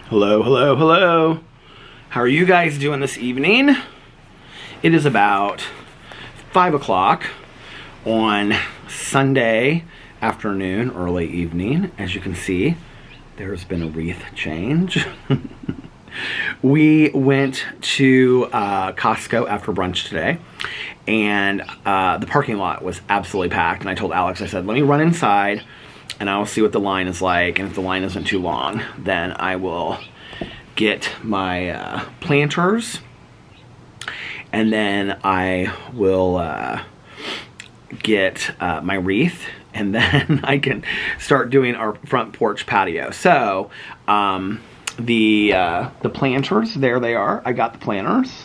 Hello, hello, hello. How are you guys doing this evening? It is about 5 o'clock on Sunday afternoon, early evening. As you can see, there's been a wreath change. We went to Costco after brunch today, and the parking lot was absolutely packed. And I told Alex, I said, let me run inside and I'll see what the line is like. And if the line isn't too long, then I will get my planters, and then I will get my wreath, and then I can start doing our front porch patio. So the planters, there they are. I got the planters.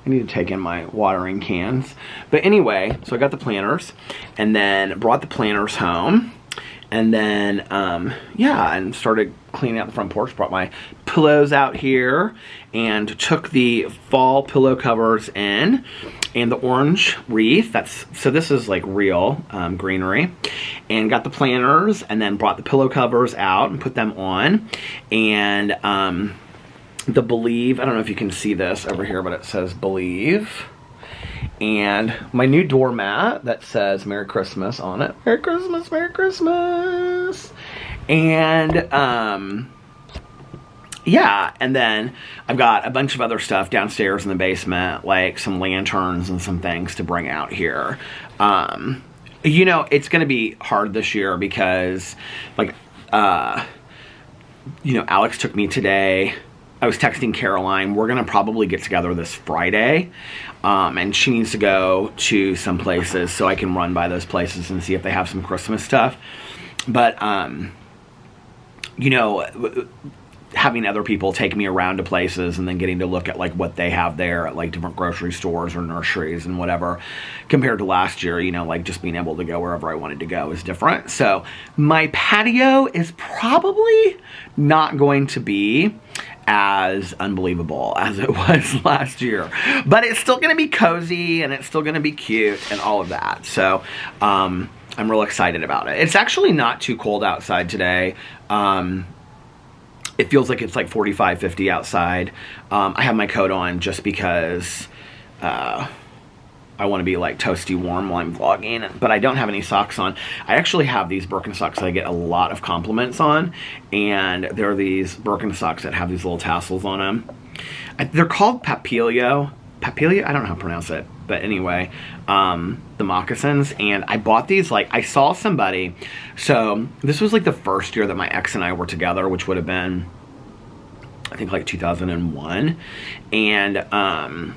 I need to take in my watering cans. But anyway, so I got the planters, and then brought the planters home, and then yeah, and started cleaning out the front porch. Brought my pillows out here and took the fall pillow covers in, and the orange wreath. So this is like real greenery, and got the planters, and then brought the pillow covers out and put them on. And the Believe, I don't know if you can see this over here, but it says Believe. And my new doormat that says Merry Christmas on it. Merry Christmas, Merry Christmas. And yeah, and then I've got a bunch of other stuff downstairs in the basement, like some lanterns and some things to bring out here. You know, it's going to be hard this year because, like, you know, Alex took me today. I was texting Caroline, we're going to probably get together this Friday, and she needs to go to some places, so I can run by those places and see if they have some Christmas stuff. But, you know, having other people take me around to places and then getting to look at like what they have there at like different grocery stores or nurseries and whatever, compared to last year, you know, like just being able to go wherever I wanted to go is different. So my patio is probably not going to be as unbelievable as it was last year, but it's still going to be cozy, and it's still going to be cute and all of that. So I'm real excited about it. It's actually not too cold outside today. It feels like it's like 45, 50 outside. I have my coat on just because I want to be like toasty warm while I'm vlogging, but I don't have any socks on. I actually have these Birkenstocks that I get a lot of compliments on, and they're these Birkenstocks that have these little tassels on them. They're called Papilio. Papilio? I don't know how to pronounce it, but anyway, the moccasins. And I bought these, like, I saw somebody, so this was like the first year that my ex and I were together, which would have been, I think, like 2001, and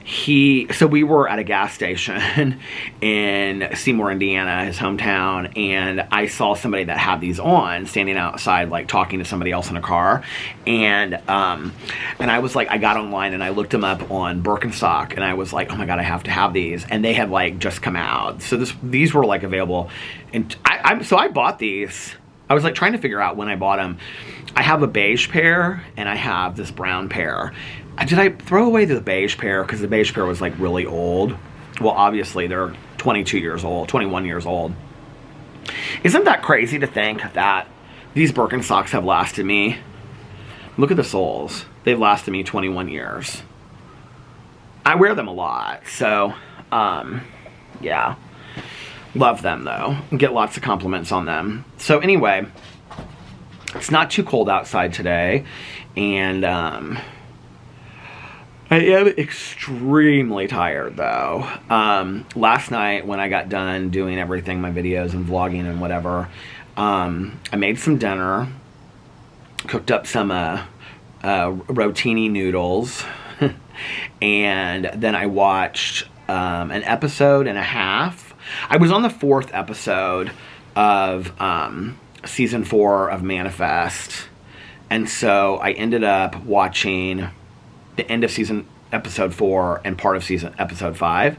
so we were at a gas station in Seymour, Indiana, his hometown, and I saw somebody that had these on, standing outside, like talking to somebody else in a car, and I was like, I got online and I looked them up on Birkenstock, and I was like, oh my god, I have to have these, and they had like just come out, so these were like available, and so I bought these. I was like trying to figure out when I bought them. I have a beige pair and I have this brown pair. Did I throw away the beige pair? Because the beige pair was like really old. Well, obviously they're 22 years old, 21 years old. Isn't that crazy to think that these Birkenstocks have lasted me? Look at the soles. They've lasted me 21 years. I wear them a lot, so yeah. Love them though. Get lots of compliments on them. So anyway, it's not too cold outside today, and I am extremely tired though. Last night when I got done doing everything, my videos and vlogging and whatever, I made some dinner, cooked up some rotini noodles, and then I watched an episode and a half. I was on the 4th episode of season 4 of Manifest, and so I ended up watching the end of season episode 4 and part of season episode 5,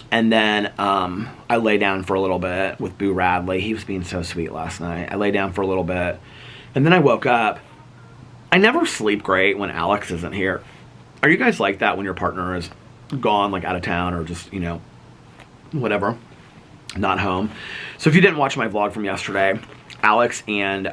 and then I lay down for a little bit with Boo Radley. He was being so sweet last night. I lay down for a little bit, and then I woke up. I never sleep great when Alex isn't here. Are you guys like that when your partner is gone, like out of town, or just, you know, whatever, not home? So if you didn't watch my vlog from yesterday, Alex and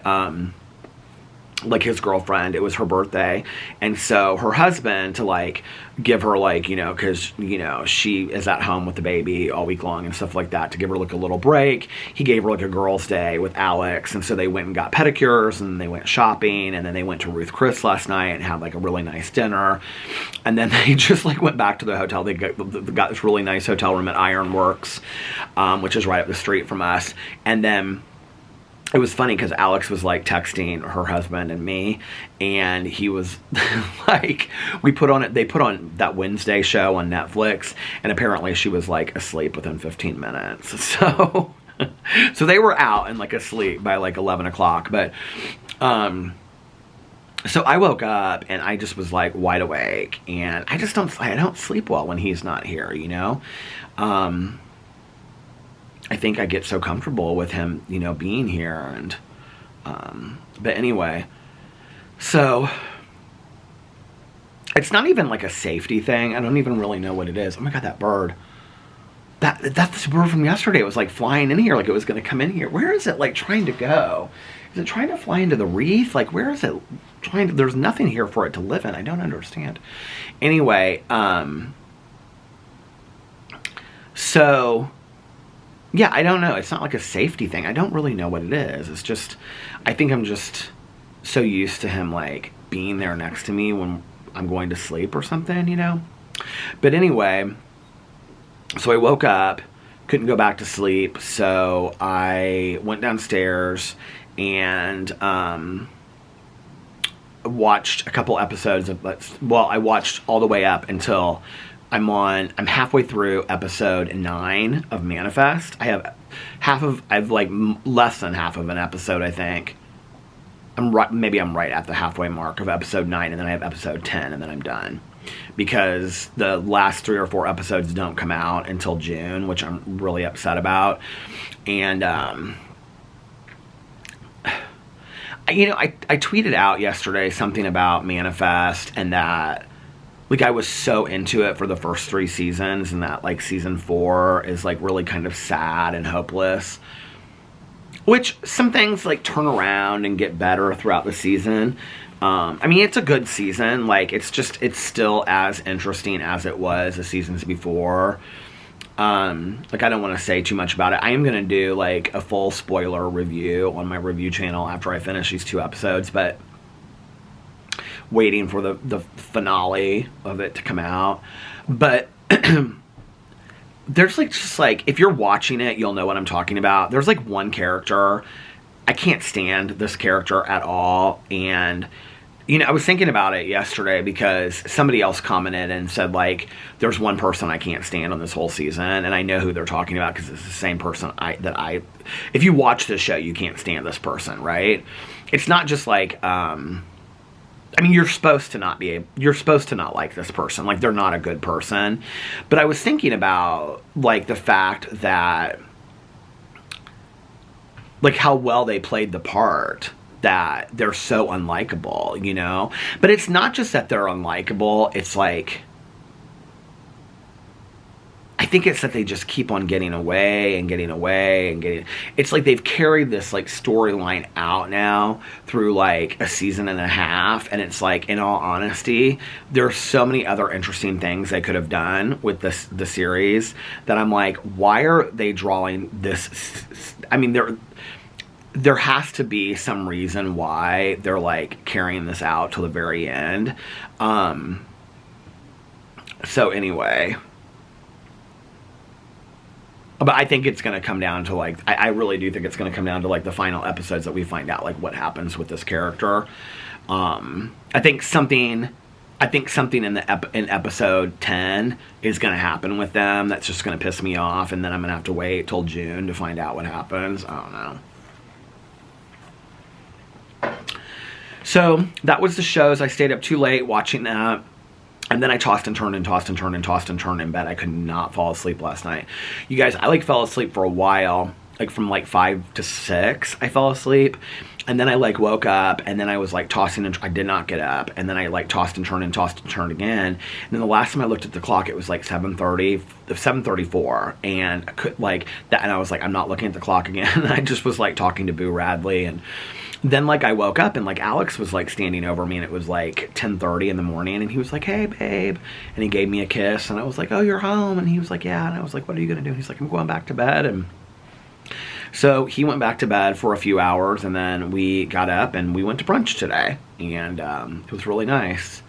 like his girlfriend, it was her birthday, and so her husband, to like give her like, you know, because you know she is at home with the baby all week long and stuff like that, to give her like a little break, he gave her like a girls' day with Alex, and so they went and got pedicures, and they went shopping, and then they went to Ruth Chris last night and had like a really nice dinner, and then they just like went back to the hotel. They got this really nice hotel room at Ironworks, which is right up the street from us, and then it was funny because Alex was like texting her husband and me, and he was like, they put on that Wednesday show on Netflix, and apparently she was like asleep within 15 minutes. So, so they were out and like asleep by like 11 o'clock. But, so I woke up and I just was like wide awake, and I don't sleep well when he's not here, you know? I think I get so comfortable with him, you know, being here, and, but anyway, so, it's not even like a safety thing. I don't even really know what it is. Oh my God, that bird. That's the bird from yesterday. It was like flying in here, like it was going to come in here. Where is it like trying to go? Is it trying to fly into the wreath? Like, where is it trying to, there's nothing here for it to live in. I don't understand. Anyway, so, yeah, I don't know. It's not like a safety thing. I don't really know what it is. It's just, I think I'm just so used to him, like, being there next to me when I'm going to sleep or something, you know? But anyway, so I woke up, couldn't go back to sleep, so I went downstairs and watched a couple episodes of, well, I watched all the way up until I'm halfway through episode 9 of Manifest. I have like less than half of an episode, I think. Maybe I'm right at the halfway mark of episode 9, and then I have episode 10, and then I'm done. Because the last 3 or 4 episodes don't come out until June, which I'm really upset about. And, you know, I tweeted out yesterday something about Manifest, and that, like, I was so into it for the first 3 seasons, and that, like, season 4 is, like, really kind of sad and hopeless. Which, some things, like, turn around and get better throughout the season. I mean, it's a good season. Like, it's still as interesting as it was the seasons before. Like, I don't want to say too much about it. I am going to do, like, a full spoiler review on my review channel after I finish these 2 episodes, but waiting for the finale of it to come out. But there's like, just like, if you're watching it, you'll know what I'm talking about. There's like one character, I can't stand this character at all. And, you know, I was thinking about it yesterday because somebody else commented and said, like, there's one person I can't stand on this whole season, and I know who they're talking about because it's the same person if you watch this show, you can't stand this person, right? It's not just like, I mean, you're supposed to not like this person. Like, they're not a good person. But I was thinking about, like, the fact that, like, how well they played the part, that they're so unlikable, you know? But it's not just that they're unlikable. It's like, I think it's that they just keep on getting away and getting away and getting... It's like they've carried this, like, storyline out now through, like, a season and a half. And it's like, in all honesty, there's so many other interesting things they could have done with the series that I'm like, why are they drawing this... I mean, there has to be some reason why they're, like, carrying this out till the very end. So anyway... But I think it's going to come down to, like, I really do think it's going to come down to, like, the final episodes that we find out, like, what happens with this character. I think something in episode 10 is going to happen with them that's just going to piss me off, and then I'm going to have to wait till June to find out what happens. I don't know. So, that was the shows. I stayed up too late watching that. And then I tossed and turned and tossed and turned and tossed and turned in bed. I could not fall asleep last night. You guys, I, like, fell asleep for a while. Like, from, like, 5 to 6, I fell asleep. And then I, like, woke up, and then I was, like, tossing and... I did not get up. And then I, like, tossed and turned and tossed and turned again. And then the last time I looked at the clock, it was, like, 7:34. And I could, like... that, and I was like, I'm not looking at the clock again. And I just was, like, talking to Boo Radley. And then like I woke up and like Alex was like standing over me, and it was like 10:30 in the morning, and he was like, "Hey babe," and he gave me a kiss, and I was like, "Oh, you're home?" And he was like, "Yeah." And I was like, "What are you gonna do?" And he's like, "I'm going back to bed." And so he went back to bed for a few hours, and then we got up and we went to brunch today, and it was really nice.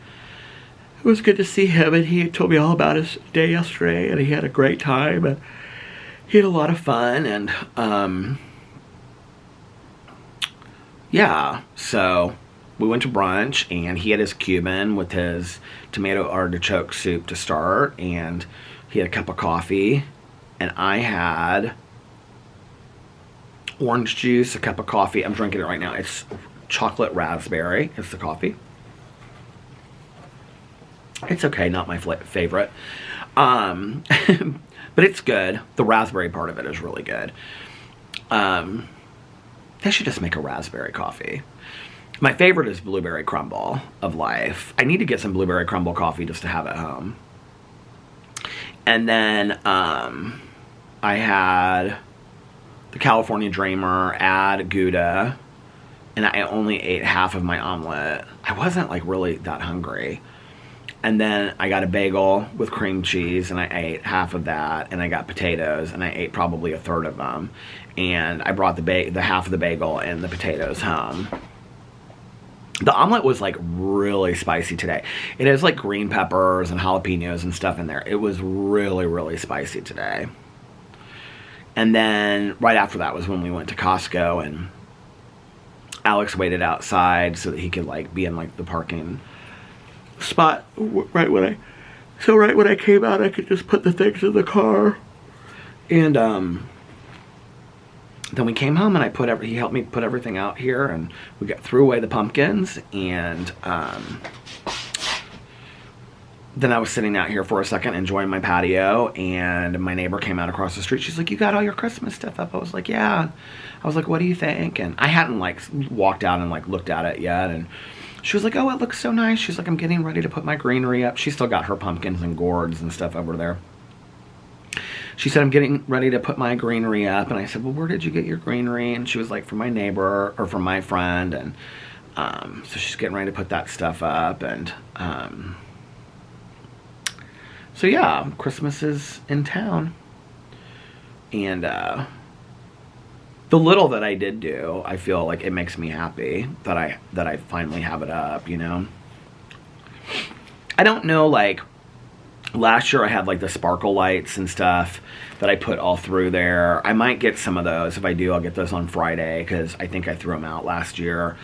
It was good to see him, and he told me all about his day yesterday, and he had a great time, and he had a lot of fun, and yeah, so we went to brunch, and he had his Cuban with his tomato artichoke soup to start, and he had a cup of coffee, and I had orange juice, a cup of coffee. I'm drinking it right now. It's chocolate raspberry. It's the coffee. It's okay, not my favorite. But it's good. The raspberry part of it is really good. They should just make a raspberry coffee. My favorite is blueberry crumble of life. I need to get some blueberry crumble coffee just to have at home. And then I had the California Dreamer, add Gouda, and I only ate half of my omelet. I wasn't like really that hungry. And then I got a bagel with cream cheese, and I ate half of that, and I got potatoes, and I ate probably a third of them. And I brought the half of the bagel and the potatoes home. The omelet was like really spicy today. It has like green peppers and jalapenos and stuff in there. It was really, really spicy today. And then right after that was when we went to Costco, and Alex waited outside so that he could like be in like the parking spot right when I came out, I could just put the things in the car. And then we came home, and he helped me put everything out here, and we threw away the pumpkins, and then I was sitting out here for a second enjoying my patio, and my neighbor came out across the street. She's like, "You got all your Christmas stuff up?" I was like, "Yeah." I was like, "What do you think?" And I hadn't like walked out and like looked at it yet, and she was like, "Oh, it looks so nice." She's like, "I'm getting ready to put my greenery up." She still got her pumpkins and gourds and stuff over there. She said, "I'm getting ready to put my greenery up." And I said, "Well, where did you get your greenery?" And she was like, "From my neighbor," or from my friend. And so she's getting ready to put that stuff up. And so yeah, Christmas is in town. And the little that I did do, I feel like it makes me happy that I finally have it up, you know. I don't know, like last year I had like the sparkle lights and stuff that I put all through there. I might get some of those. If I do, I'll get those on Friday, because I think I threw them out last year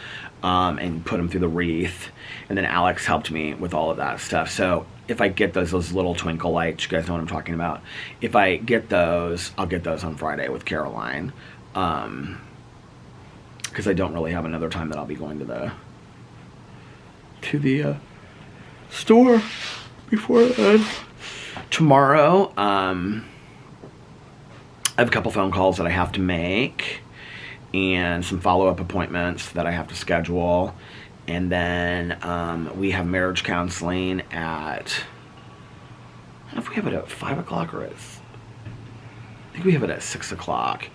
and put them through the wreath. And then Alex helped me with all of that stuff. So if I get those little twinkle lights, you guys know what I'm talking about. If I get those, I'll get those on Friday with Caroline. Because I don't really have another time that I'll be going to the store before then. Tomorrow, I have a couple phone calls that I have to make, and some follow-up appointments that I have to schedule. And then we have marriage counseling at, I don't know if we have it at 5 o'clock or I think we have it at 6 o'clock.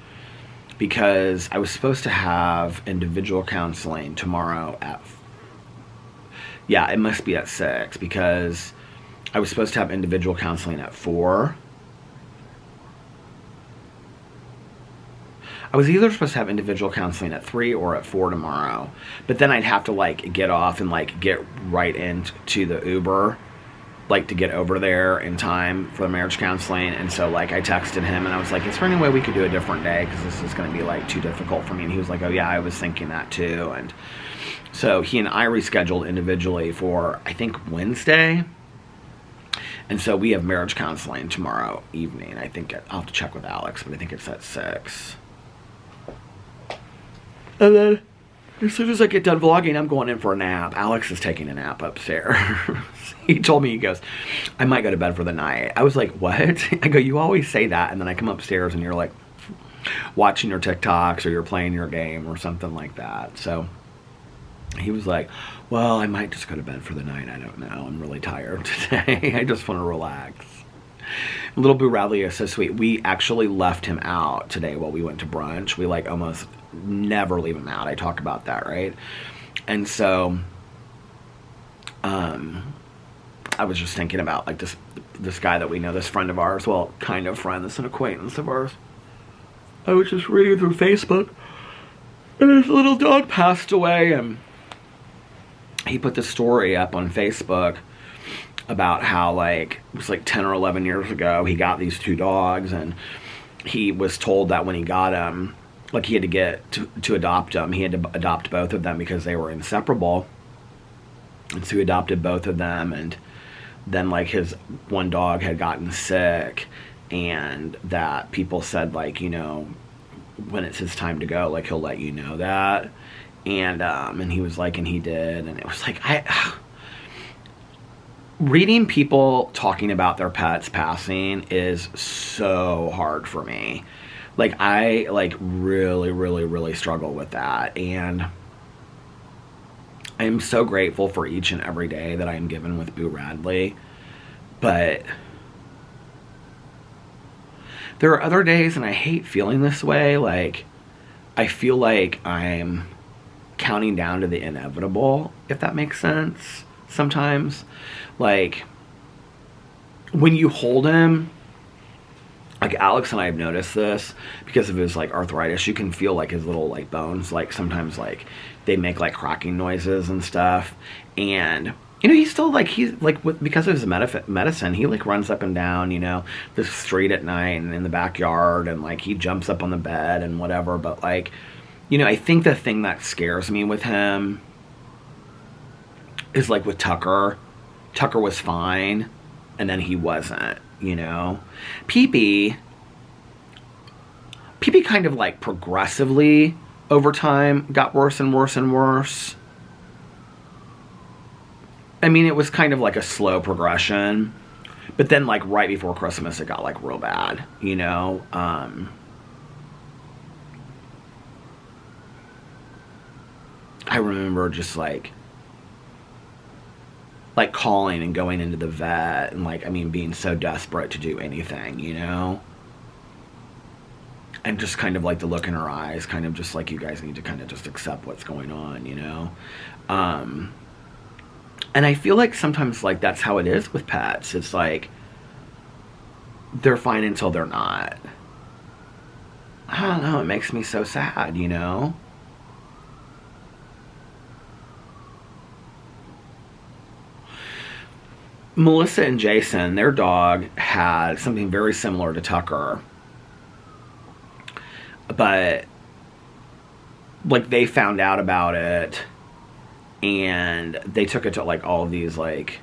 Because I was supposed to have individual counseling tomorrow at, yeah, it must be at 6, because I was supposed to have individual counseling at 4. I was either supposed to have individual counseling at 3 or at 4 tomorrow. But then I'd have to like get off and like get right into the Uber, like to get over there in time for the marriage counseling. And so like I texted him and I was like, "Is there any way we could do a different day, because this is going to be like too difficult for me?" And he was like, "Oh yeah, I was thinking that too." And so he and I rescheduled individually for, I think, Wednesday. And so we have marriage counseling tomorrow evening. I think I'll have to check with Alex, but I think it's at 6. And then as soon as I get done vlogging, I'm going in for a nap. Alex is taking a nap upstairs. He told me, he goes, "I might go to bed for the night." I was like, "What?" I go, "You always say that, and then I come upstairs and you're like watching your TikToks or you're playing your game or something like that." So he was like, "Well, I might just go to bed for the night. I don't know. I'm really tired today. I just want to relax." Little Boo Radley is so sweet. We actually left him out today while we went to brunch. We like almost never leave him out. I talk about that, right? And so, I was just thinking about like this guy that we know, this friend of ours, well, kind of friend, this an acquaintance of ours. I was just reading through Facebook, and his little dog passed away, and he put this story up on Facebook about how, like, it was like 10 or 11 years ago, he got these two dogs, and he was told that when he got them, like, he had to get to adopt them. He had to adopt both of them because they were inseparable. And so he adopted both of them, and then, like, his one dog had gotten sick, and that people said, like, you know, when it's his time to go, like, he'll let you know that. And he was like, and he did, and it was like, reading people talking about their pets passing is so hard for me. Like, I, like, really, really, really struggle with that, and I am so grateful for each and every day that I am given with Boo Radley, but there are other days, and I hate feeling this way, like, I feel like I'm counting down to the inevitable, if that makes sense, sometimes. Like, when you hold him, like, Alex and I have noticed this, because of his, like, arthritis, you can feel, like, his little, like, bones, like, sometimes, like, they make, like, cracking noises and stuff, and, you know, he's still, like, he's, like, because of his medicine, he, like, runs up and down, you know, the street at night and in the backyard, and, like, he jumps up on the bed and whatever, but, like, you know, I think the thing that scares me with him is, like, with Tucker. Tucker was fine, and then he wasn't, you know. Pee-Pee kind of, like, progressively over time got worse and worse and worse. I mean, it was kind of like a slow progression, but then, like, right before Christmas it got, like, real bad, you know. I remember just like calling and going into the vet and, like, I mean, being so desperate to do anything, you know? And just kind of, like, the look in her eyes, kind of just like, you guys need to kind of just accept what's going on, you know? And I feel like sometimes, like, that's how it is with pets. It's like, they're fine until they're not. I don't know, it makes me so sad, you know? Melissa and Jason, their dog had something very similar to Tucker, but, like, they found out about it, and they took it to, like, all of these, like,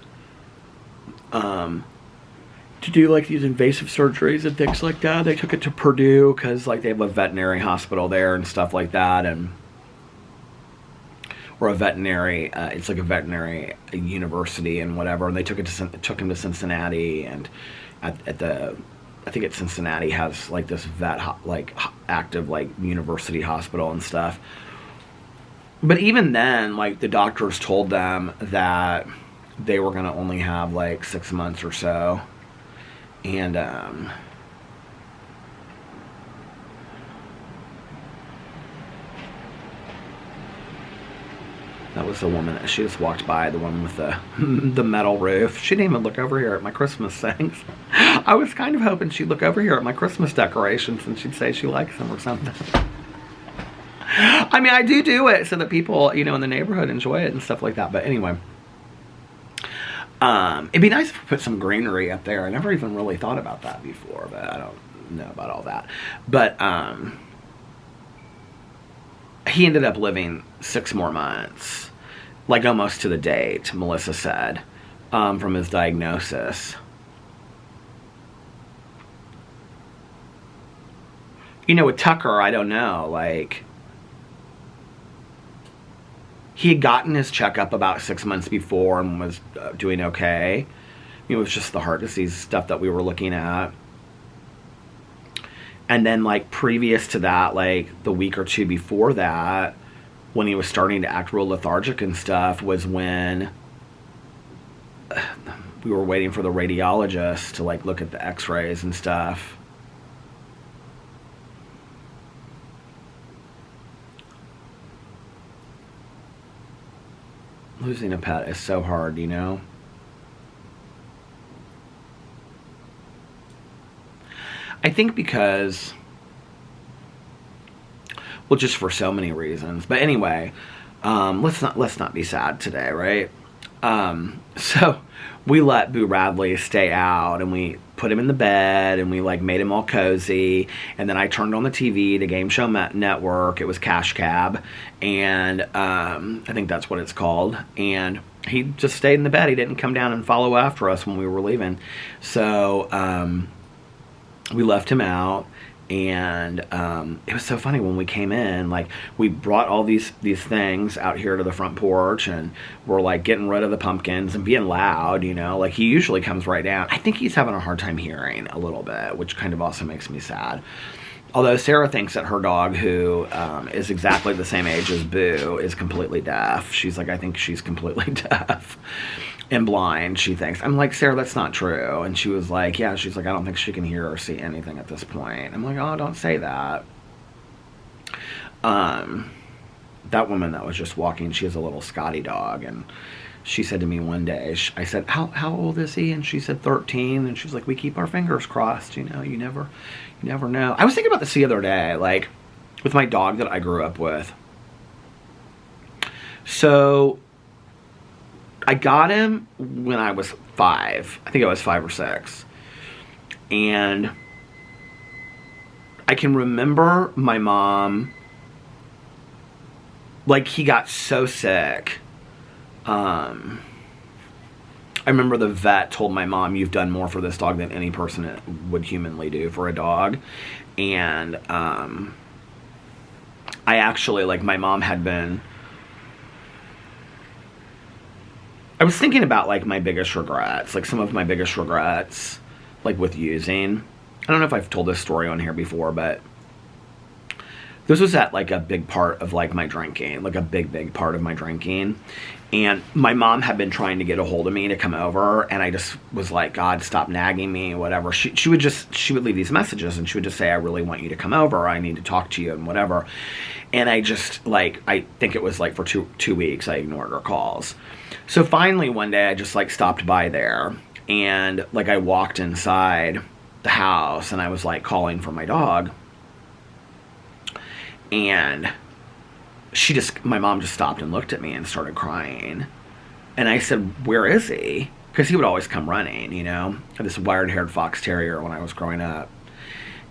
to do, like, these invasive surgeries and things like that. They took it to Purdue, because, like, they have a veterinary hospital there and stuff like that, and or a veterinary, it's like a veterinary university and whatever, and they took him to Cincinnati, and at the, I think at Cincinnati has, like, this active, like, university hospital and stuff. But even then, like, the doctors told them that they were going to only have, like, 6 months or so, and that was the woman that she just walked by, the one with the metal roof. She didn't even look over here at my Christmas things. I was kind of hoping she'd look over here at my Christmas decorations and she'd say she likes them or something. I mean, I do it so that people, you know, in the neighborhood enjoy it and stuff like that. But anyway, it'd be nice if we put some greenery up there. I never even really thought about that before, but I don't know about all that. But he ended up living 6 more months, like almost to the date, Melissa said, from his diagnosis. You know, with Tucker, I don't know, like, he had gotten his checkup about 6 months before and was doing okay. It was just the heart disease stuff that we were looking at. And then, like, previous to that, like, the week or two before that, when he was starting to act real lethargic and stuff, was when we were waiting for the radiologist to, like, look at the x-rays and stuff. losing a pet is so hard, you know? I think because, well, just for so many reasons. But anyway, let's not be sad today, right? So we let Boo Radley stay out, and we put him in the bed, and we like made him all cozy, and then I turned on the TV, the Game Show Network. It was Cash Cab, and I think that's what it's called. And he just stayed in the bed. He didn't come down and follow after us when we were leaving. So we left him out. And it was so funny when we came in, like we brought all these things out here to the front porch, and we're like getting rid of the pumpkins and being loud, you know, like he usually comes right down. I think he's having a hard time hearing a little bit, which kind of also makes me sad. Although Sarah thinks that her dog, who is exactly the same age as Boo, is completely deaf. She's like, I think she's completely deaf and blind, she thinks. I'm like, Sarah, that's not true. And she was like, yeah, she's like, I don't think she can hear or see anything at this point. I'm like, oh, don't say that. That woman that was just walking, she has a little Scotty dog, and she said to me one day, I said, how old is he? And she said 13, and she was like, we keep our fingers crossed, you know, you never know. I was thinking about this the other day, like, with my dog that I grew up with. So I got him when I was 5. I think I was 5 or 6. And I can remember my mom, like, he got so sick. I remember the vet told my mom, you've done more for this dog than any person would humanly do for a dog. And I actually, like, my mom had been, I was thinking about, like, my biggest regrets, like, some of my biggest regrets, like, with using. I don't know if I've told this story on here before, but this was at, like, a big part of, like, my drinking, like, a big part of my drinking. And my mom had been trying to get a hold of me to come over, and I just was like, God, stop nagging me, whatever. She would leave these messages, and she would just say, I really want you to come over, I need to talk to you, and whatever. And I just, like, I think it was, like, for two weeks, I ignored her calls. So finally one day I just, like, stopped by there, and, like, I walked inside the house, and I was, like, calling for my dog. And my mom just stopped and looked at me and started crying. And I said, where is he? Because he would always come running, you know? I had this wire-haired fox terrier when I was growing up.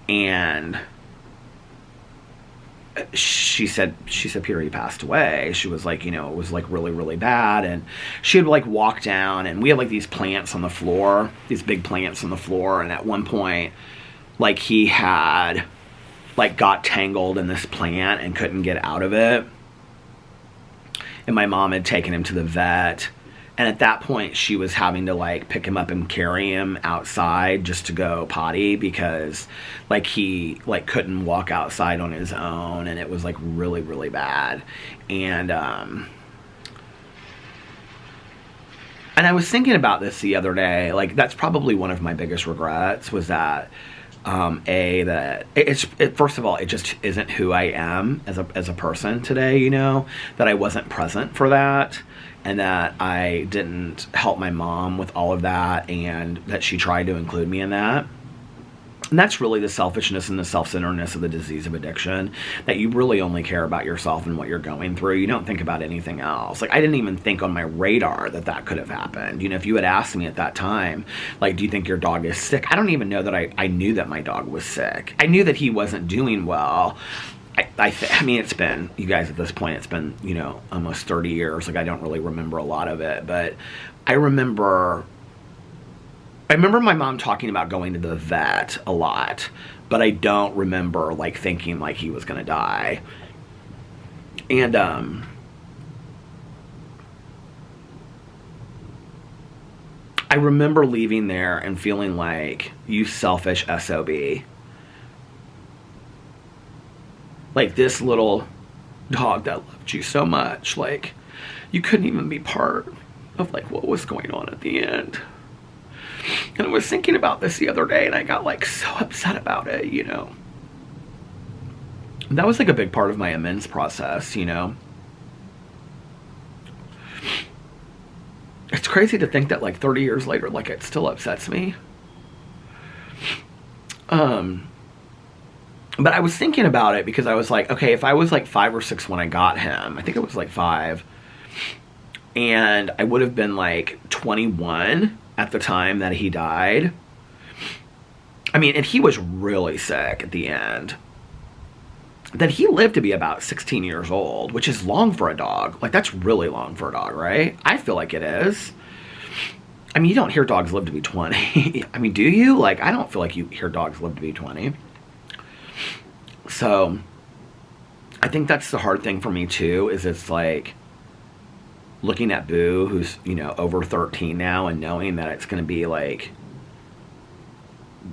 And she said, Peter, he passed away. She was like, you know, it was like really, really bad. And she would like walk down, and we had like these plants on the floor, these big plants on the floor. And at one point, like, he had like got tangled in this plant and couldn't get out of it. And my mom had taken him to the vet. And at that point, she was having to, like, pick him up and carry him outside just to go potty, because, like, he, like, couldn't walk outside on his own, and it was, like, really, really bad. And I was thinking about this the other day. Like, that's probably one of my biggest regrets, was that, first of all, it just isn't who I am as a person today, you know, that I wasn't present for that, and that I didn't help my mom with all of that, and that she tried to include me in that. And that's really the selfishness and the self-centeredness of the disease of addiction, that you really only care about yourself and what you're going through. You don't think about anything else. Like, I didn't even think on my radar that that could have happened. You know, if you had asked me at that time, like, do you think your dog is sick? I don't even know that I knew that my dog was sick. I knew that he wasn't doing well. I mean, it's been, you guys, at this point, it's been, you know, almost 30 years. Like, I don't really remember a lot of it, but I remember my mom talking about going to the vet a lot, but I don't remember, like, thinking, like, he was going to die. And, I remember leaving there and feeling like, you selfish SOB. Like, this little dog that loved you so much, like, you couldn't even be part of, like, what was going on at the end. And I was thinking about this the other day, and I got, like, so upset about it, you know. And that was, like, a big part of my amends process, you know. crazy to think that like 30 years later, like it still upsets me. But I was thinking about it because I was like, okay, if I was like 5 or 6 when I got him, I think it was like 5, and I would have been like 21 at the time that he died. I mean, and he was really sick at the end. Then he lived to be about 16 years old, which is long for a dog. Like, that's really long for a dog, right? I feel like it is. I mean, you don't hear dogs live to be 20. I mean, do you? Like, I don't feel like you hear dogs live to be 20. So, I think that's the hard thing for me, too, is it's like looking at Boo, who's, you know, over 13 now, and knowing that it's going to be like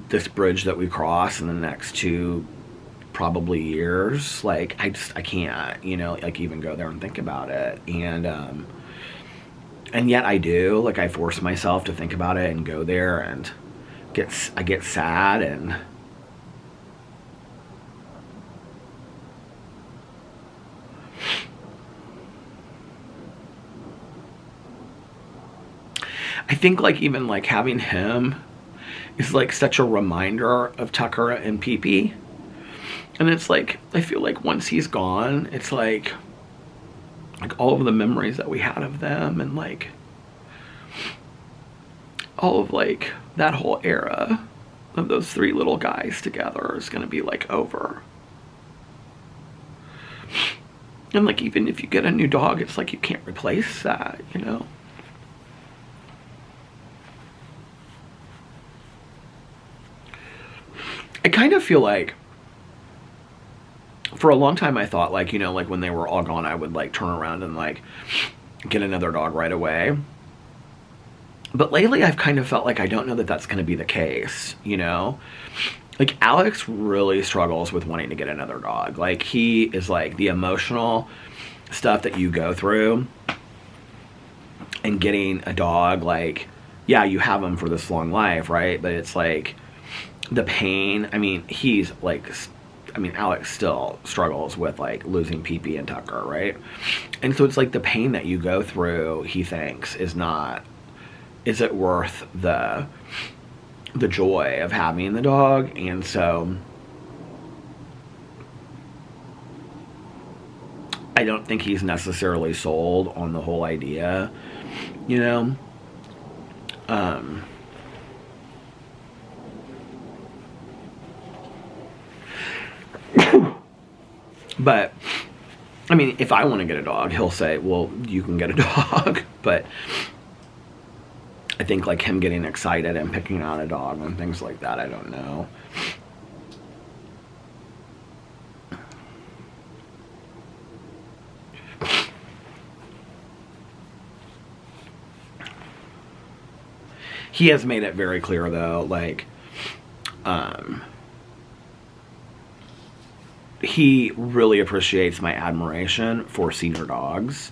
this bridge that we cross in the next 2 probably years. Like, I can't, you know, like even go there and think about it. And yet I do. Like, I force myself to think about it and go there, and I get sad. And I think like even like having him is like such a reminder of Tucker and Pee Pee. And it's like, I feel like once he's gone, it's like all of the memories that we had of them, and like all of like that whole era of those 3 little guys together is gonna be like over. And like, even if you get a new dog, it's like you can't replace that, you know? I kind of feel like for a long time I thought like, you know, like when they were all gone, I would like turn around and like get another dog right away. But lately I've kind of felt like I don't know that that's going to be the case, you know? Like, Alex really struggles with wanting to get another dog. Like, he is like the emotional stuff that you go through and getting a dog, like, yeah, you have him for this long life, right? But it's like the pain. I mean, Alex still struggles with like losing Pee Pee and Tucker, right? And so it's like the pain that you go through, he thinks is it worth the joy of having the dog? And so I don't think he's necessarily sold on the whole idea, you know? But I mean, if I want to get a dog, he'll say, well, you can get a dog. But I think like him getting excited and picking out a dog and things like that, I don't know. He has made it very clear though, like, he really appreciates my admiration for senior dogs,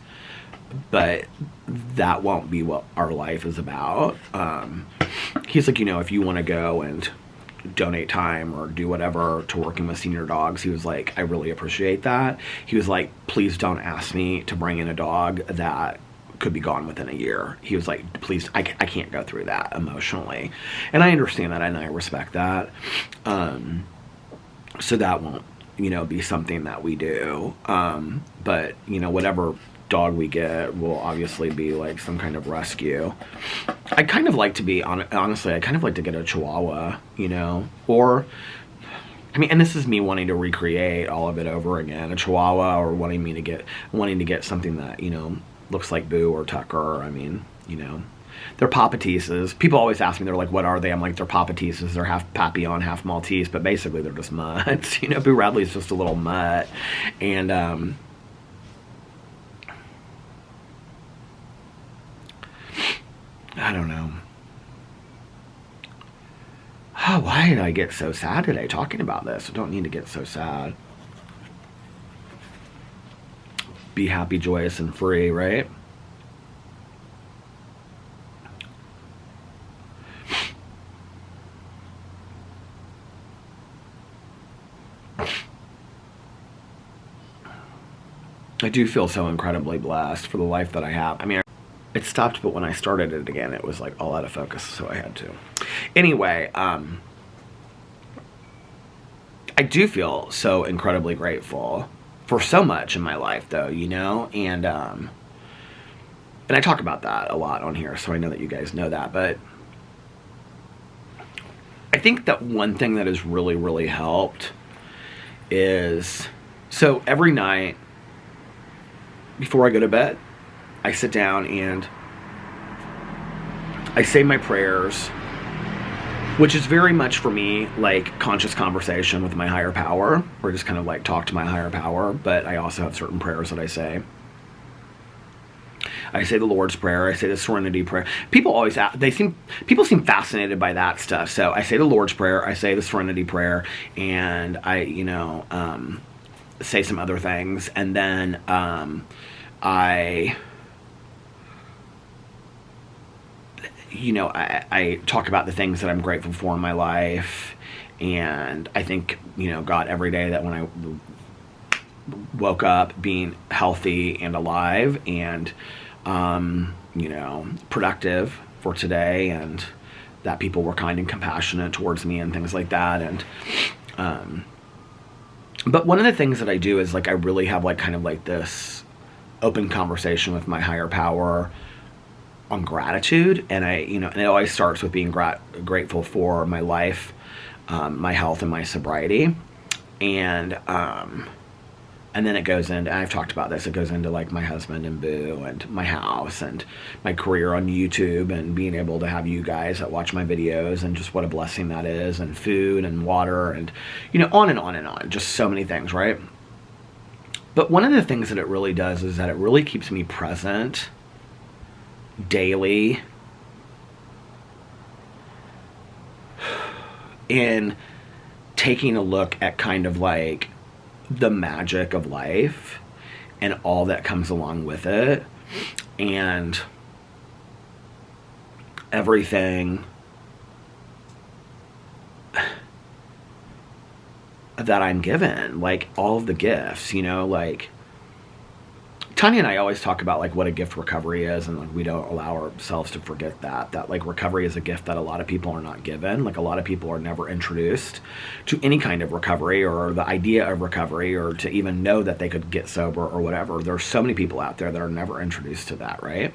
but that won't be what our life is about. He's like, you know, if you want to go and donate time or do whatever to working with senior dogs, he was like, I really appreciate that. He was like, please don't ask me to bring in a dog that could be gone within a year. He was like, please, I can't go through that emotionally. And I understand that, and I respect that. So that won't, you know, be something that we do. But, you know, whatever dog we get will obviously be like some kind of rescue. I kind of like to be, honestly, I kind of like to get a Chihuahua, you know, or, I mean, and this is me wanting to recreate all of it over again, a Chihuahua, or wanting to get something that, you know, looks like Boo or Tucker. I mean, you know, they're Papateases. People always ask me, they're like, what are they? I'm like, they're Papateases. They're half Papillon, half Maltese, but basically they're just mutts. You know, Boo Radley's just a little mutt. And, I don't know. Oh, why did I get so sad today talking about this? I don't need to get so sad. Be happy, joyous, and free, right? I do feel so incredibly blessed for the life that I have. I mean, It stopped, but when I started it again, it was like all out of focus, so I had to. Anyway, I do feel so incredibly grateful for so much in my life, though, you know, and I talk about that a lot on here, so I know that you guys know that, but I think that one thing that has really, really helped is, so every night before I go to bed, I sit down and I say my prayers, which is very much for me like conscious conversation with my higher power, or just kind of like talk to my higher power, but I also have certain prayers that I say. I say the Lord's Prayer. I say the Serenity Prayer. People always ask, people seem fascinated by that stuff. So I say the Lord's Prayer. I say the Serenity Prayer, and I, say some other things, and then I talk about the things that I'm grateful for in my life, and I thank God every day that when I woke up being healthy and alive and productive for today, and that people were kind and compassionate towards me and things like that. And but one of the things that I do is like I really have like kind of like this open conversation with my higher power on gratitude, and and it always starts with being grateful for my life, my health, and my sobriety, and then it goes into, and I've talked about this, it goes into like my husband and Boo and my house and my career on YouTube and being able to have you guys that watch my videos and just what a blessing that is, and food and water and, on and on and on. Just so many things, right? But one of the things that it really does is that it really keeps me present daily in taking a look at kind of like the magic of life and all that comes along with it, and everything that I'm given, like all of the gifts, like Tanya and I always talk about like what a gift recovery is, and like we don't allow ourselves to forget that like recovery is a gift that a lot of people are not given. Like a lot of people are never introduced to any kind of recovery or the idea of recovery, or to even know that they could get sober or whatever. There's so many people out there that are never introduced to that, right?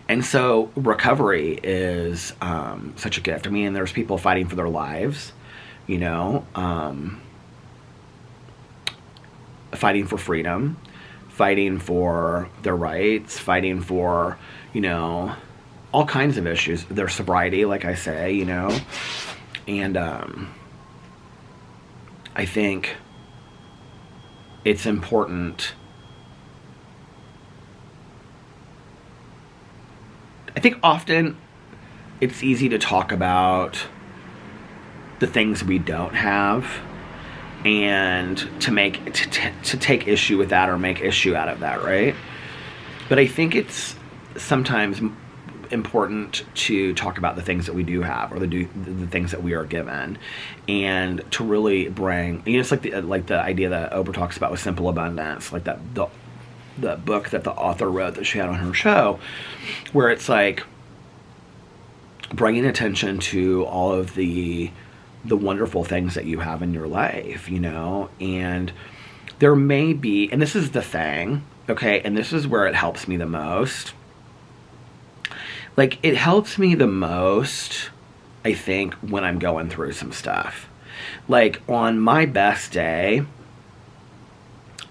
And so recovery is such a gift. I mean, there's people fighting for their lives, fighting for freedom, fighting for their rights, fighting for, all kinds of issues, their sobriety, like I say, and I think it's important. I think often it's easy to talk about the things we don't have, and to take issue with that or make issue out of that, right? But I think it's sometimes important to talk about the things that we do have, or the things that we are given, and to really bring, it's like the idea that Oprah talks about with simple abundance, like that the book that the author wrote that she had on her show, where it's like bringing attention to all of the wonderful things that you have in your life, and there may be, and this is the thing, okay, and this is where it helps me the most. Like, it helps me the most, I think, when I'm going through some stuff. Like, on my best day,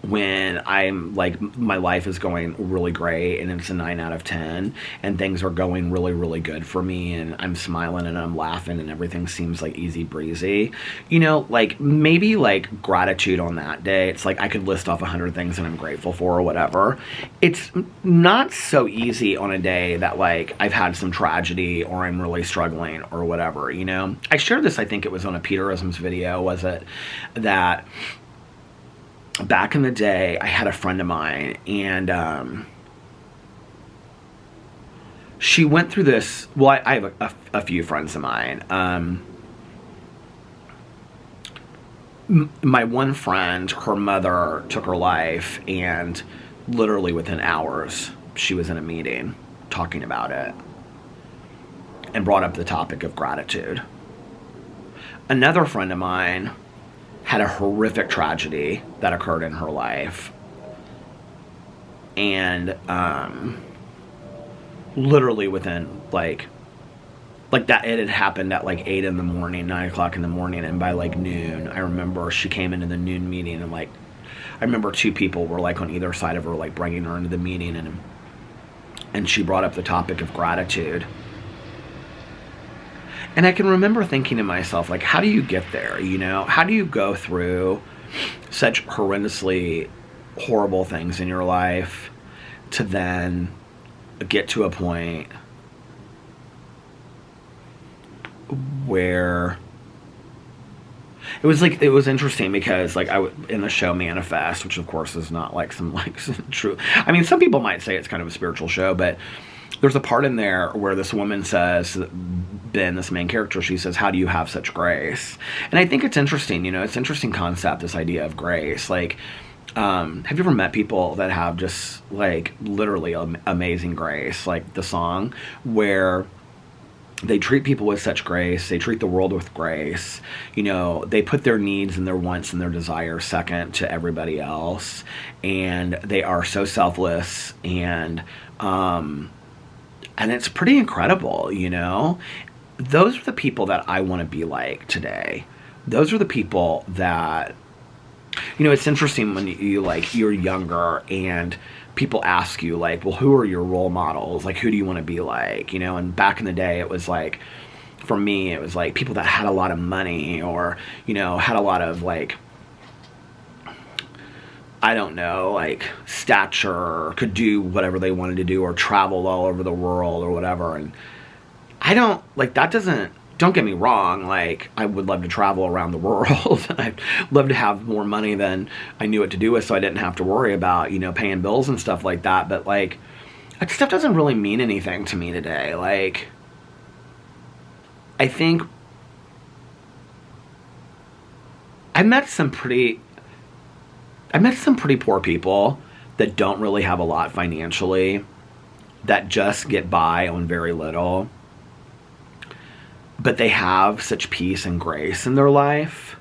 when I'm like, my life is going really great and it's a 9 out of 10 and things are going really, really good for me, and I'm smiling and I'm laughing and everything seems like easy breezy, like maybe like gratitude on that day, it's like I could list off 100 things that I'm grateful for or whatever. It's not so easy on a day that like I've had some tragedy or I'm really struggling or whatever, I shared this, I think it was on a Peterisms video, was it, that back in the day, I had a friend of mine, and she went through this. Well, I have a few friends of mine. My one friend, her mother took her life, and literally within hours, she was in a meeting talking about it and brought up the topic of gratitude. Another friend of mine had a horrific tragedy that occurred in her life. And literally within like that, it had happened at like 8 in the morning, 9 o'clock in the morning, and by like noon, I remember she came into the noon meeting, and like I remember 2 people were like on either side of her, like bringing her into the meeting, and she brought up the topic of gratitude. And I can remember thinking to myself, like, how do you get there, you know? How do you go through such horrendously horrible things in your life to then get to a point where it was interesting because like in the show Manifest, which of course is not like some true, I mean, some people might say it's kind of a spiritual show, but there's a part in there where this woman says, Ben, this main character, she says, how do you have such grace? And I think it's interesting, you know, it's an interesting concept, this idea of grace. Like, have you ever met people that have just like literally amazing grace, like the song, where they treat people with such grace, they treat the world with grace, you know, they put their needs and their wants and their desires second to everybody else, and they are so selfless, and it's pretty incredible, you know? Those are the people that I want to be like today. Those are the people that, you know, it's interesting when you're younger and people ask you, like, well, who are your role models? Like, who do you want to be like? You know, and back in the day, it was like, for me, it was like people that had a lot of money, or, you know, had a lot of, like, I don't know, like, stature, or could do whatever they wanted to do, or traveled all over the world, or whatever. And I don't, like, that doesn't, don't get me wrong, like, I would love to travel around the world. I'd love to have more money than I knew what to do with, so I didn't have to worry about, you know, paying bills and stuff like that. But, like, that stuff doesn't really mean anything to me today. Like, I think I met some pretty poor people that don't really have a lot financially, that just get by on very little, but they have such peace and grace in their life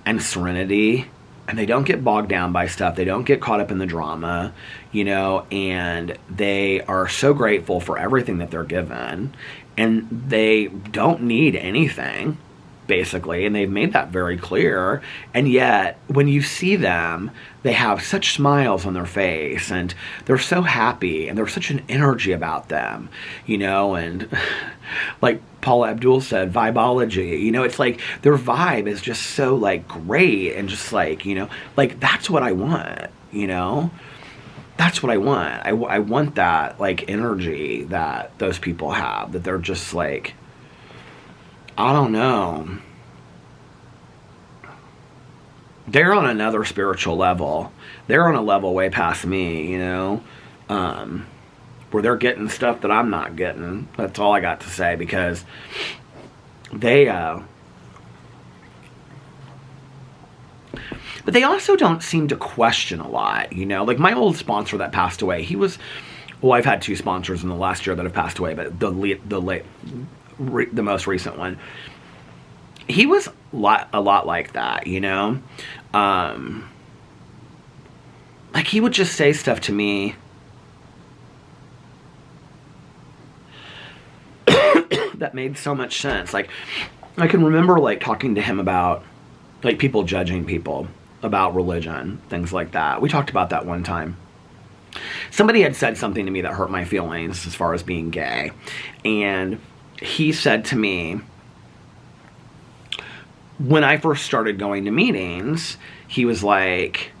and serenity, and they don't get bogged down by stuff. They don't get caught up in the drama, you know, and they are so grateful for everything that they're given, and they don't need anything, basically, and they've made that very clear. And yet, when you see them, they have such smiles on their face, and they're so happy, and there's such an energy about them, you know, and like Paula Abdul said, vibology, you know, it's like their vibe is just so, like, great, and just, like, you know, like, that's what I want, you know? That's what I want. I want that, like, energy that those people have, that they're just, like, I don't know. They're on another spiritual level. They're on a level way past me, you know, where they're getting stuff that I'm not getting. That's all I got to say, because they, but they also don't seem to question a lot, you know. Like, my old sponsor that passed away, he was, well, I've had 2 sponsors in the last year that have passed away, but the most recent one, he was a lot like that, you know. Like, he would just say stuff to me that made so much sense. Like, I can remember, like, talking to him about, like, people judging people about religion, things like that. We talked about that one time. Somebody had said something to me that hurt my feelings as far as being gay, and he said to me, when I first started going to meetings, he was like,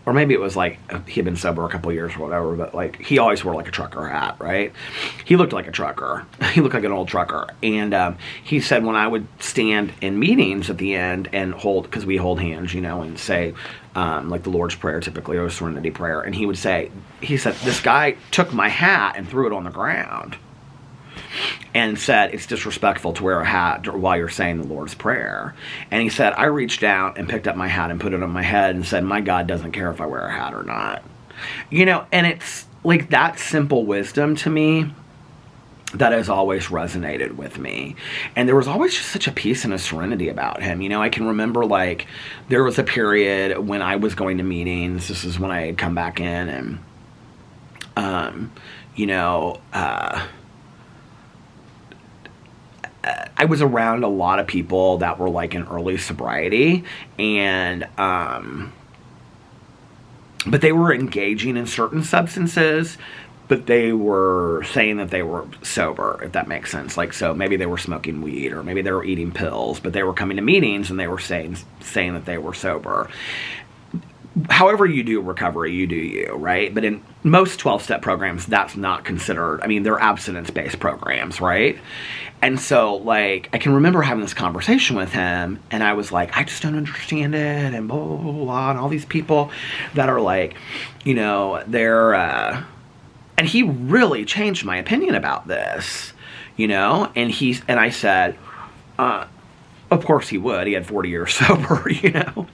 or maybe it was like he had been sober a couple years or whatever, but, like, he always wore, like, a trucker hat, right? He looked like a trucker. He looked like an old trucker. And he said when I would stand in meetings at the end and hold, because we hold hands, you know, and say, like, the Lord's Prayer typically, or Serenity Prayer, and he said, this guy took my hat and threw it on the ground and said, it's disrespectful to wear a hat while you're saying the Lord's Prayer. And he said, I reached out and picked up my hat and put it on my head and said, my God doesn't care if I wear a hat or not. You know, and it's like, that simple wisdom to me, that has always resonated with me. And there was always just such a peace and a serenity about him. You know, I can remember, like, there was a period when I was going to meetings. This is when I had come back in, and, you know, I was around a lot of people that were, like, in early sobriety, and, but they were engaging in certain substances, but they were saying that they were sober, if that makes sense. Like, so maybe they were smoking weed, or maybe they were eating pills, but they were coming to meetings and they were saying that they were sober. However you do recovery, you do you, right? But in most 12-step programs, that's not considered. I mean, they're abstinence-based programs, right? And so, like, I can remember having this conversation with him, and I was like, I just don't understand it, and blah, blah, blah, blah, and all these people that are like, you know, they're, and he really changed my opinion about this, you know? And I said, of course he would. He had 40 years sober, you know?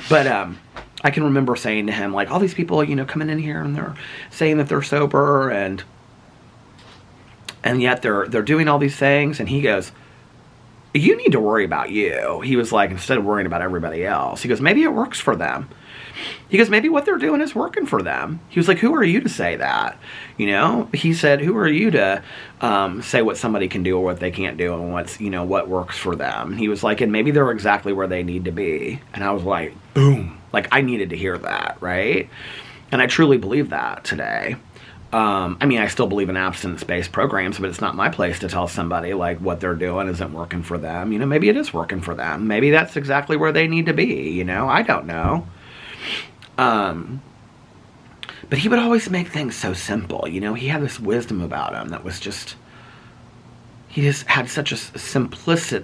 But, I can remember saying to him, like, all these people, you know, coming in here and they're saying that they're sober, and yet they're doing all these things. And he goes, you need to worry about you. He was like, instead of worrying about everybody else, he goes, maybe it works for them. He goes, maybe what they're doing is working for them. He was like, who are you to say that? You know, he said, who are you to say what somebody can do or what they can't do, and what's, you know, what works for them? He was like, and maybe they're exactly where they need to be. And I was like, boom. Like, I needed to hear that, right? And I truly believe that today. I mean, I still believe in abstinence-based programs, but it's not my place to tell somebody, like, what they're doing isn't working for them. You know, maybe it is working for them. Maybe that's exactly where they need to be, you know? I don't know. But he would always make things so simple, you know? He had this wisdom about him that was just... He just had such a simplicity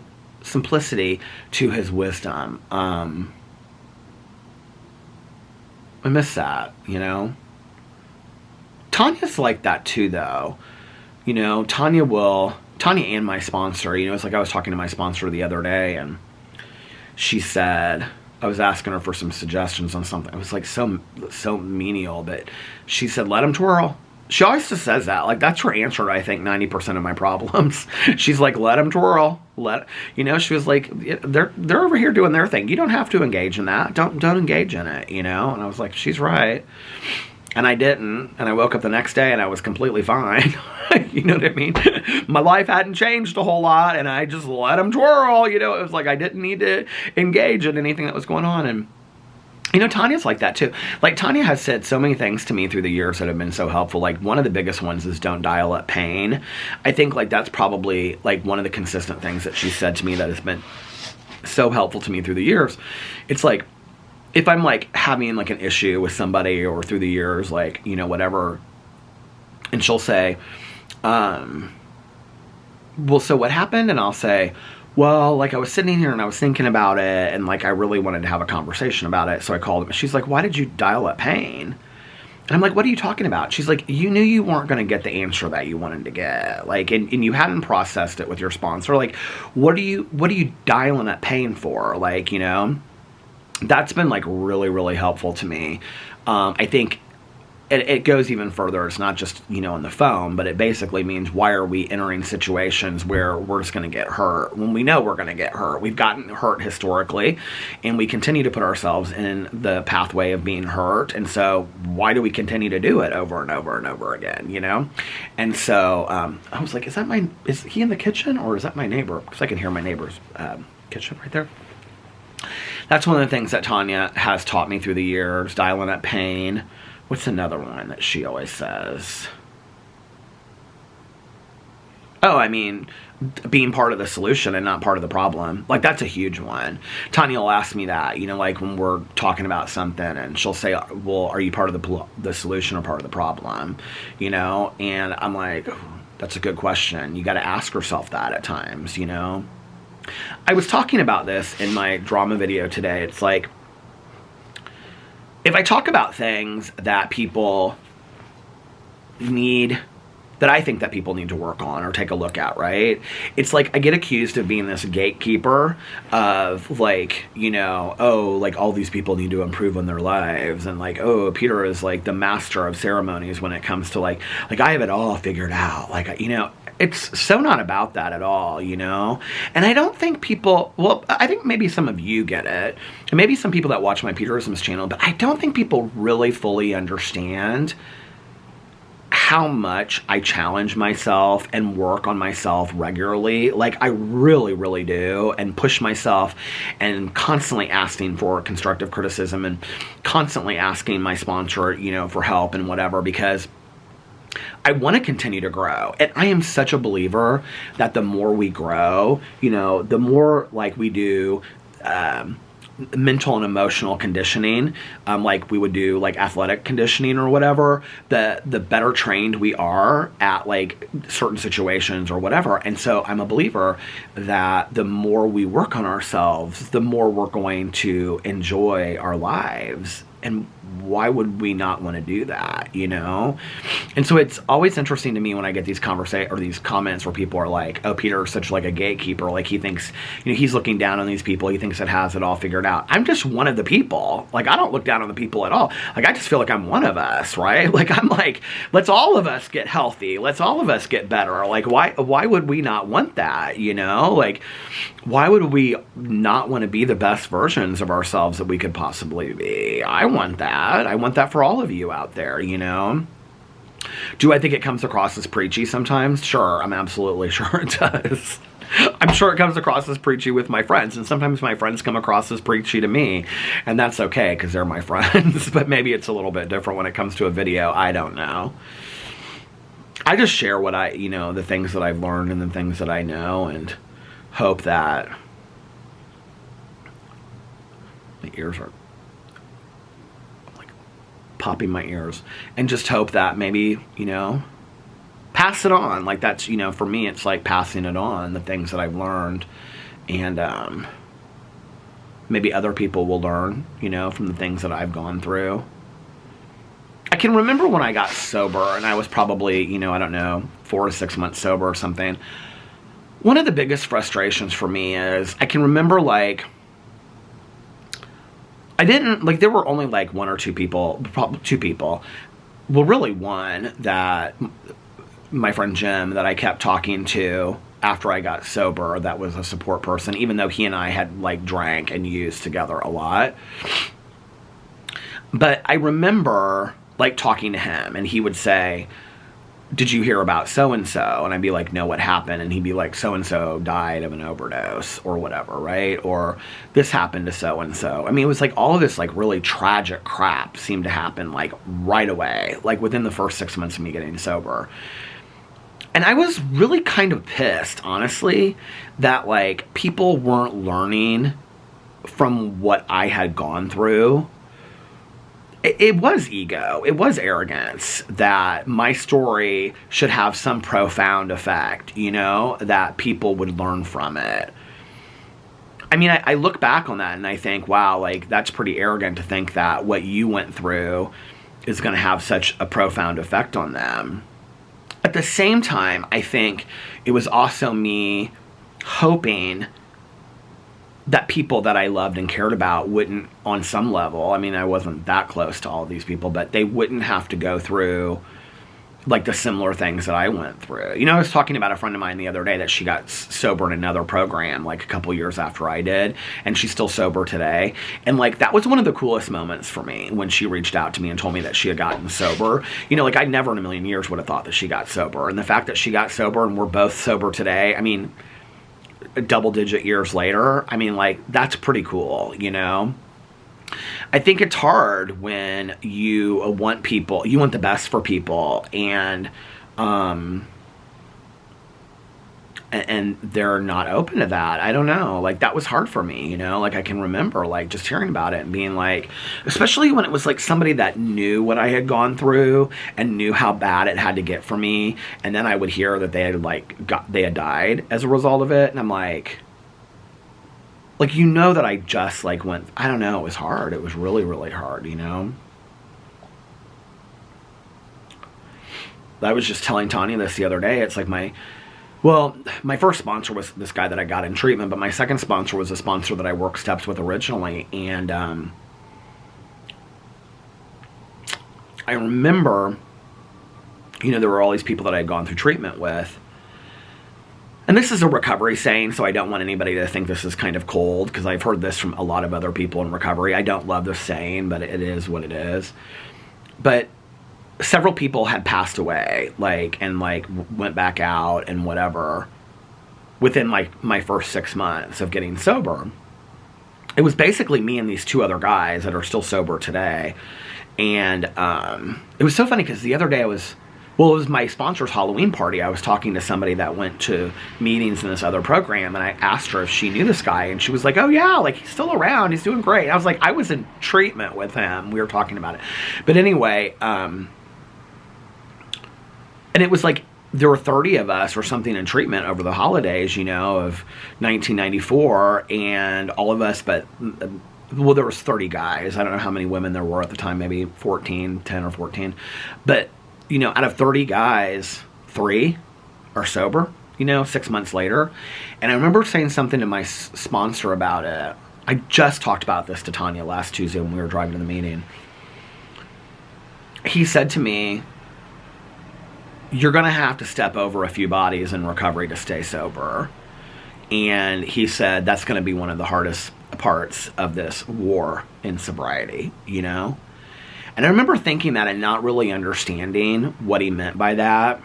to his wisdom. I miss that, you know? Tanya's like that too, though. You know, Tanya and my sponsor, you know, it's like I was talking to my sponsor the other day, and she said, I was asking her for some suggestions on something. It was like so menial, but she said, let him twirl. She always just says that. Like, that's her answer to, I think, 90% of my problems. She's like, let him twirl. You know, she was like, they're over here doing their thing. You don't have to engage in that. Don't engage in it, you know? And I was like, she's right. And I didn't. And I woke up the next day and I was completely fine. You know what I mean? My life hadn't changed a whole lot, and I just let him twirl. You know, it was like I didn't need to engage in anything that was going on. And you know, Tanya's like that too. Like, Tanya has said so many things to me through the years that have been so helpful. Like, one of the biggest ones is don't dial up pain. I think, like, that's probably, like, one of the consistent things that she said to me that has been so helpful to me through the years. It's like, if I'm, like, having, like, an issue with somebody, or through the years, like, you know, whatever, and she'll say, well, so what happened? And I'll say, well, like, I was sitting here and I was thinking about it, and, like, I really wanted to have a conversation about it, so I called him. She's like, why did you dial up pain? And I'm like, what are you talking about? She's like, you knew you weren't going to get the answer that you wanted to get. Like, and you hadn't processed it with your sponsor. Like, what are you dialing up pain for? Like, you know, that's been, like, really, really helpful to me. I think it goes even further. It's not just, you know, on the phone, but it basically means, why are we entering situations where we're just going to get hurt when we know we're going to get hurt? We've gotten hurt historically, and we continue to put ourselves in the pathway of being hurt. And so why do we continue to do it over and over and over again, you know? And so I was like, is he in the kitchen, or is that my neighbor? Because I can hear my neighbor's kitchen right there. That's one of the things that Tanya has taught me through the years, dialing up pain. What's another one that she always says? Oh, I mean, being part of the solution and not part of the problem. Like, that's a huge one. Tanya will ask me that, you know, like, when we're talking about something, and she'll say, well, are you part of the solution or part of the problem? You know? And I'm like, that's a good question. You got to ask yourself that at times, you know? I was talking about this in my drama video today. It's like, if I talk about things that people need, that I think that people need to work on or take a look at, right? It's like I get accused of being this gatekeeper of like, you know, oh, like all these people need to improve on their lives, and like, oh, Peter is like the master of ceremonies when it comes to like I have it all figured out. Like, you know, it's so not about that at all, you know? And I don't think people, well, I think maybe some of you get it, and maybe some people that watch my Peterisms channel, but I don't think people really fully understand how much I challenge myself and work on myself regularly. Like, I really, really do, and push myself, and constantly asking for constructive criticism, and constantly asking my sponsor, you know, for help and whatever, because I want to continue to grow. And I am such a believer that the more we grow, you know, the more like we do mental and emotional conditioning, like we would do like athletic conditioning or whatever, the better trained we are at like certain situations or whatever. And so I'm a believer that the more we work on ourselves, the more we're going to enjoy our lives. And why would we not want to do that, you know? And so it's always interesting to me when I get these these comments where people are like, oh, Peter's such like a gatekeeper. Like he thinks, you know, he's looking down on these people. He thinks it has it all figured out. I'm just one of the people. Like, I don't look down on the people at all. Like, I just feel like I'm one of us, right? Like, I'm like, let's all of us get healthy. Let's all of us get better. Like, why would we not want that, you know? Like, why would we not want to be the best versions of ourselves that we could possibly be? I want that. I want that for all of you out there, you know? Do I think it comes across as preachy sometimes? Sure, I'm absolutely sure it does. I'm sure it comes across as preachy with my friends, and sometimes my friends come across as preachy to me, and that's okay because they're my friends, but maybe it's a little bit different when it comes to a video. I don't know. I just share what you know, the things that I've learned and the things that I know, and hope that my ears are popping my ears, and just hope that maybe, you know, pass it on. Like, that's, you know, for me, it's like passing it on, the things that I've learned, and maybe other people will learn, you know, from the things that I've gone through. I can remember when I got sober, and I was probably, you know, I don't know, 4 to 6 months sober or something. One of the biggest frustrations for me is I can remember, like, I didn't, like, there were only like 1 or 2 people, probably 2 people, well, really one, that my friend Jim, that I kept talking to after I got sober, that was a support person, even though he and I had like drank and used together a lot. But I remember like talking to him, and he would say, did you hear about so-and-so? And I'd be like, no, what happened? And he'd be like, so-and-so died of an overdose or whatever, right? Or this happened to so-and-so. I mean, it was like all of this like really tragic crap seemed to happen like right away, like within the first 6 months of me getting sober. And I was really kind of pissed, honestly, that like people weren't learning from what I had gone through. It was ego, it was arrogance, that my story should have some profound effect, you know, that people would learn from it. I mean, I look back on that and I think, wow, like, that's pretty arrogant to think that what you went through is going to have such a profound effect on them. At the same time, I think it was also me hoping that people that I loved and cared about wouldn't, on some level, I mean, I wasn't that close to all these people, but they wouldn't have to go through like the similar things that I went through. You know, I was talking about a friend of mine the other day that she got sober in another program like a couple years after I did, and she's still sober today. And like, that was one of the coolest moments for me when she reached out to me and told me that she had gotten sober. You know, like, I never in a million years would have thought that she got sober. And the fact that she got sober and we're both sober today, I mean, double-digit years later, I mean, like, that's pretty cool, you know? I think it's hard when you want people, you want the best for people, and they're not open to that. I don't know. Like, that was hard for me, you know? Like, I can remember, like, just hearing about it and being like, especially when it was, like, somebody that knew what I had gone through and knew how bad it had to get for me, and then I would hear that they had, like, they had died as a result of it, and I'm like, you know, that I just, like, went, I don't know, it was hard. It was really, really hard, you know? I was just telling Tanya this the other day. It's like my first sponsor was this guy that I got in treatment, but my second sponsor was a sponsor that I worked steps with originally. And I remember, there were all these people that I had gone through treatment with. And this is a recovery saying, so I don't want anybody to think this is kind of cold, because I've heard this from a lot of other people in recovery. I don't love this saying, but it is what it is. But several people had passed away, and went back out and whatever within my first 6 months of getting sober. It was basically me and these two other guys that are still sober today. And it was so funny because the other day it was my sponsor's Halloween party. I was talking to somebody that went to meetings in this other program, and I asked her if she knew this guy, and she was like, oh yeah, he's still around, he's doing great. And I was like, I was in treatment with him, we were talking about it. But anyway, and it was there were 30 of us or something in treatment over the holidays, of 1994, and all of us, but there was 30 guys. I don't know how many women there were at the time, maybe 10 or 14. But, out of 30 guys, 3 are sober, 6 months later. And I remember saying something to my sponsor about it. I just talked about this to Tanya last Tuesday when we were driving to the meeting. He said to me, you're going to have to step over a few bodies in recovery to stay sober. And he said that's going to be one of the hardest parts of this war in sobriety, And I remember thinking that and not really understanding what he meant by that.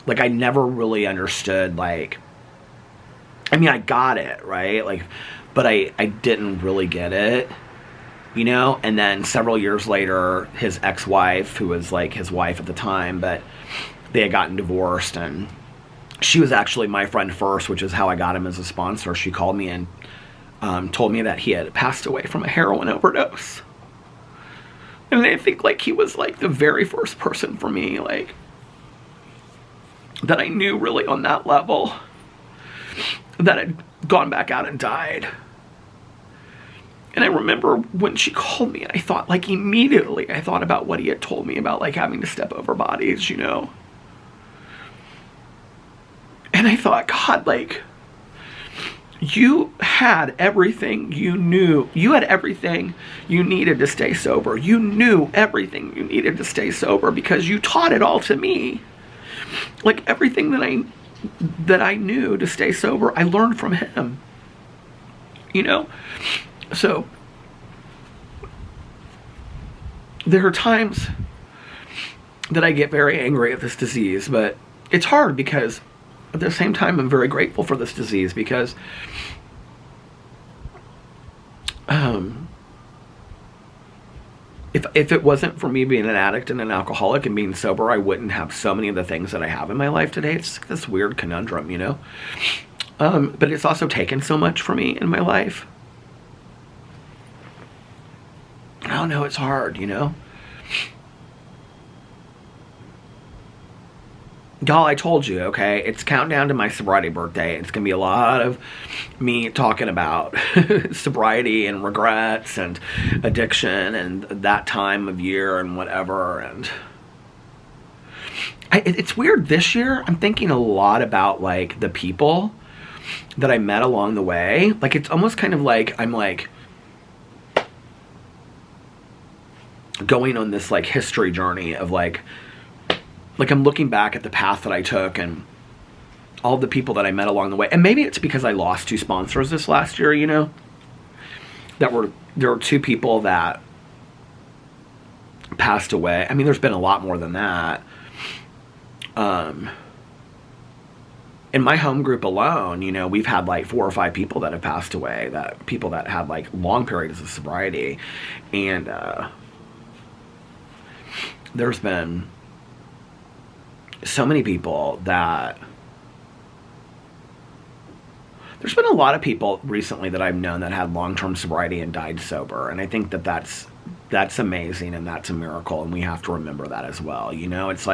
I never really understood, I got it, right? But I didn't really get it, And then several years later, his ex-wife, who was his wife at the time, but they had gotten divorced, and she was actually my friend first, which is how I got him as a sponsor. She called me and told me that he had passed away from a heroin overdose. And I think he was the very first person for me, that I knew really on that level, that had gone back out and died. And I remember when she called me, and I thought, immediately, I thought about what he had told me about, having to step over bodies, And I thought, God, you had everything you knew. You had everything you needed to stay sober. You knew everything you needed to stay sober because you taught it all to me. Everything that I knew to stay sober, I learned from him. So there are times that I get very angry at this disease, but it's hard because at the same time, I'm very grateful for this disease because if it wasn't for me being an addict and an alcoholic and being sober, I wouldn't have so many of the things that I have in my life today. It's this weird conundrum, But it's also taken so much from me in my life. I don't know, it's hard, Y'all, I told you, okay? It's countdown to my sobriety birthday. It's going to be a lot of me talking about sobriety and regrets and addiction and that time of year and whatever. And it's weird this year. I'm thinking a lot about, the people that I met along the way. It's almost kind of I'm, going on this, history journey of, I'm looking back at the path that I took and all the people that I met along the way. And maybe it's because I lost 2 sponsors this last year, there were 2 people that passed away. I mean, there's been a lot more than that. In my home group alone, we've had 4 or 5 people that have passed away, people that had long periods of sobriety. And there's been so many people that there's been a lot of people recently that I've known that had long-term sobriety and died sober, and I think that that's amazing and that's a miracle, and we have to remember that as well. It's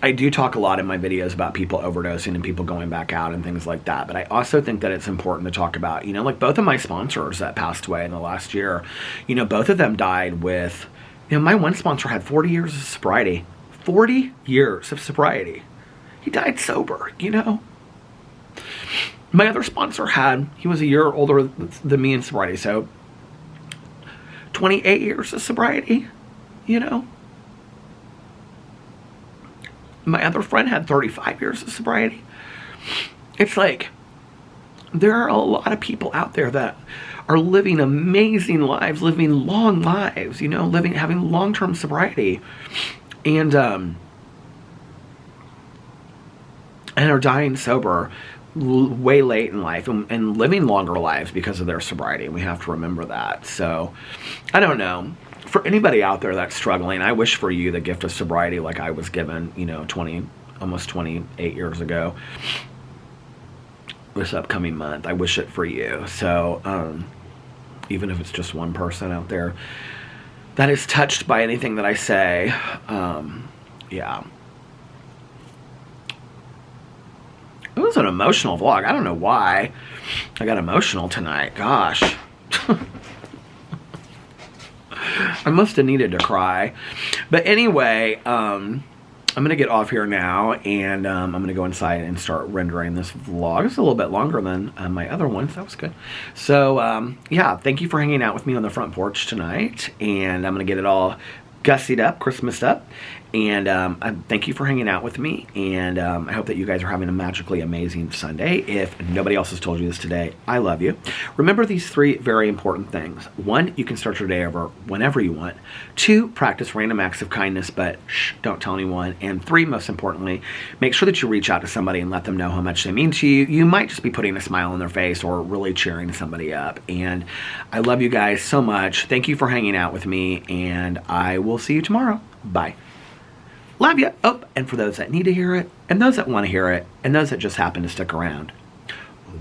I do talk a lot in my videos about people overdosing and people going back out and things like that, but I also think that it's important to talk about, both of my sponsors that passed away in the last year, both of them died with, my one sponsor had 40 years of sobriety. 40 years of sobriety. He died sober, you know. My other sponsor he was a year older than me in sobriety, so 28 years of sobriety, you know. My other friend had 35 years of sobriety. It's like, there are a lot of people out there that are living amazing lives, living long lives, you know, having long-term sobriety, and are dying sober way late in life, and living longer lives because of their sobriety, and we have to remember that. So, I don't know. For anybody out there that's struggling, I wish for you the gift of sobriety like I was given, you know, almost 28 years ago. This upcoming month, I wish it for you. So, even if it's just one person out there that is touched by anything that I say, yeah. It was an emotional vlog. I don't know why I got emotional tonight. Gosh. I must have needed to cry. But anyway, I'm going to get off here now, and I'm going to go inside and start rendering this vlog. It's a little bit longer than my other ones. That was good. So, yeah, thank you for hanging out with me on the front porch tonight, and I'm going to get it all gussied up, Christmased up, and thank you for hanging out with me, and I hope that you guys are having a magically amazing Sunday. If nobody else has told you this today, I love you. Remember these 3 very important things. 1, you can start your day over whenever you want. 2, practice random acts of kindness, but don't tell anyone. And 3, most importantly, make sure that you reach out to somebody and let them know how much they mean to you. You might just be putting a smile on their face or really cheering somebody up. And I love you guys so much. Thank you for hanging out with me, and I will see you tomorrow. Bye. Love you. Oh, and for those that need to hear it, and those that want to hear it, and those that just happen to stick around,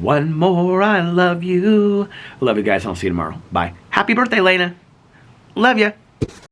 one more, I love you. Love you guys. I'll see you tomorrow. Bye. Happy birthday, Lena. Love you.